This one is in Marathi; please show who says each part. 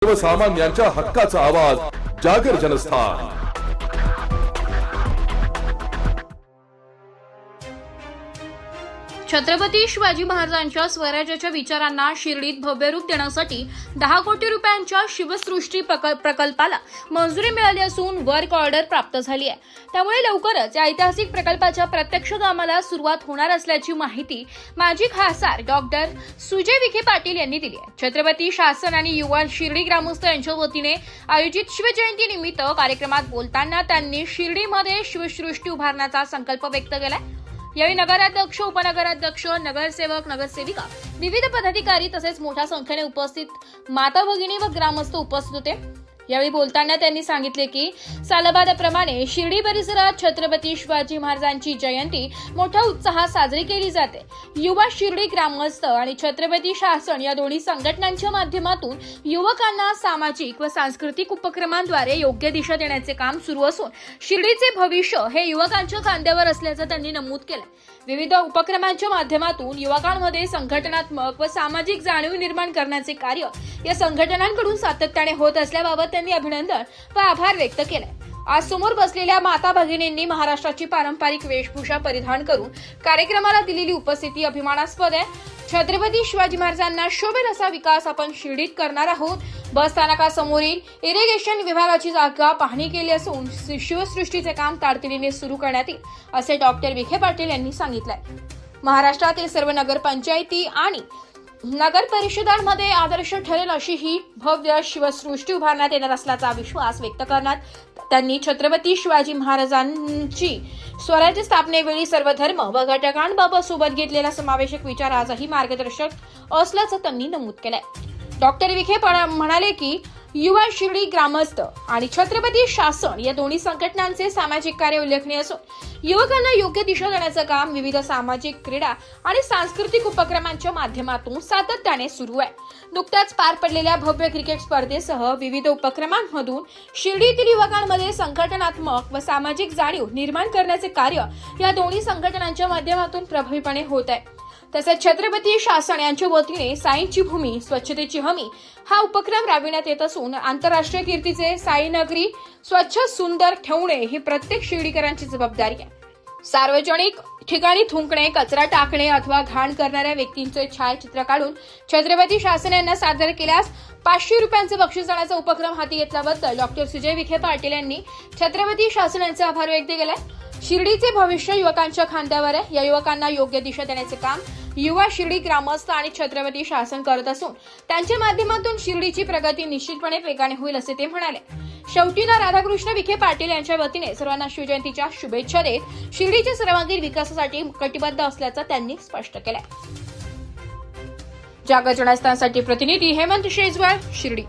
Speaker 1: सर्वसामान्यांच्या हक्काचा आवाज जागर जनस्थान।
Speaker 2: छत्रपती शिवाजी महाराजांच्या स्वराज्याच्या विचारांना शिर्डीत भव्य रूप देण्यासाठी 10 कोटी रुपयांच्या शिवसृष्टी प्रकल्पाला मंजुरी मिळाली असून वर्क ऑर्डर प्राप्त झाली आहे। त्यामुळे लवकरच या ऐतिहासिक प्रकल्पाच्या प्रत्यक्ष कामाला सुरुवात होणार असल्याची माहिती माजी खासदार डॉक्टर सुजय विखे पाटील यांनी दिली आहे। छत्रपती शासन आणि युवा शिर्डी ग्रामस्थ यांच्या वतीने आयोजित शिवजयंती निमित्त कार्यक्रमात बोलताना त्यांनी शिर्डीमध्ये शिवसृष्टी उभारण्याचा संकल्प व्यक्त केलाय। यावेळी नगराध्यक्ष, उपनगराध्यक्ष, नगरसेवक, नगरसेविका, विविध पदाधिकारी तसेच मोठ्या संख्येने उपस्थित माता भगिनी व ग्रामस्थ उपस्थित होते। यावेळी बोलताना त्यांनी सांगितले की सालबादाप्रमाणे शिर्डी परिसरात छत्रपती शिवाजी महाराजांची जयंती मोठ्या उत्साहात साजरी केली जाते। युवा शिर्डी ग्रामस्थ आणि छत्रपती शासन या दोन्ही संघटनांच्या माध्यमातून युवकांना सामाजिक व सांस्कृतिक उपक्रमांद्वारे योग्य दिशा देण्याचे काम सुरू असून शिर्डीचे भविष्य हे युवकांच्या खांद्यावर असल्याचं त्यांनी नमूद केलं। विविध उपक्रमांच्या माध्यमातून युवकांमध्ये संघटनात्मक व सामाजिक जाणीव निर्माण करण्याचे कार्य या संघटनांकडून सातत्याने होत असल्याबाबत त्यांनी अभिनंदन व आभार व्यक्त केले। आज समोर बसलेल्या माता भगिनींनी महाराष्ट्राची पारंपरिक वेशभूषा परिधान करून कार्यक्रमाला दिलेली उपस्थिती अभिमानास्पद आहे। छत्रपती शिवाजी महाराजांना शोभेल असा विकास आपण शिर्डीत करणार आहोत। बस स्थानकासमोरील इरिगेशन विभागाची जागा पाहणी केली असून शिवसृष्टीचे काम तातडीने सुरू करण्यात येईल असे डॉक्टर विखे पाटील यांनी सांगितले। महाराष्ट्रातील सर्व नगरपंचायती आणि नगर परिषदांमध्ये आदर्श ठरेल अशी ही भव्य शिवसृष्टी उभारण्यात येणार असल्याचा विश्वास व्यक्त करण्यात त्यांनी छत्रपती शिवाजी महाराजांची स्वराज्य स्थापनेवेळी सर्व धर्म व घटकांबाबत सोबत घेतलेला समावेशक विचार आजही मार्गदर्शक असल्याचं त्यांनी नमूद केलंय। डॉक्टर विखे म्हणाले की युवा शिर्डी ग्रामस्थ आणि छत्रपती शासन या दोन्ही संघटनांचे सामाजिक कार्य उल्लेखनीय असून युवकांना योग्य दिशा देण्याचं काम विविध सामाजिक, क्रीडा आणि सांस्कृतिक उपक्रमांच्या माध्यमातून सातत्याने सुरू आहे। नुकत्याच पार पडलेल्या भव्य क्रिकेट स्पर्धेसह विविध उपक्रमांमधून शिर्डीतील युवकांमध्ये संघटनात्मक व सामाजिक जाणीव निर्माण करण्याचे कार्य या दोन्ही संघटनांच्या माध्यमातून प्रभावीपणे होत आहे। तसेच छत्रपती शासन यांच्या वतीने साईंची भूमी स्वच्छतेची हमी हा उपक्रम राबविण्यात येत असून आंतरराष्ट्रीय कीर्तीचे साई नगरी स्वच्छ सुंदर ठेवणे ही प्रत्येक शिर्डीकरांची जबाबदारी आहे। सार्वजनिक ठिकाणी थुंकणे, कचरा टाकणे अथवा घाण करणाऱ्या व्यक्तींचे छायाचित्र काढून छत्रपती शासन यांना सादर केल्यास 500 रुपयांचे बक्षीस देण्याचा उपक्रम हाती घेतल्याबद्दल डॉक्टर सुजय विखे पाटील यांनी छत्रपती शासन यांचे आभार व्यक्त केले। शिर्डीचे भविष्य युवकांच्या खांद्यावर आहे। या युवकांना योग्य दिशा देण्याचे काम युवा शिर्डी ग्रामस्थ आणि छत्रपती शासन करत असून त्यांच्या माध्यमातून शिर्डीची प्रगती निश्चितपणे वेगाने होईल असे ते म्हणाले। शेवटी राधाकृष्ण विखे पाटील यांच्या वतीने सर्वांना शिवजयंतीच्या शुभेच्छा देत शिर्डीच्या सर्वांगीण विकासासाठी कटिबद्ध असल्याचं त्यांनी स्पष्ट केलंय। जागर जनस्थानसाठी प्रतिनिधी हेमंत शेजवार, शिर्डी।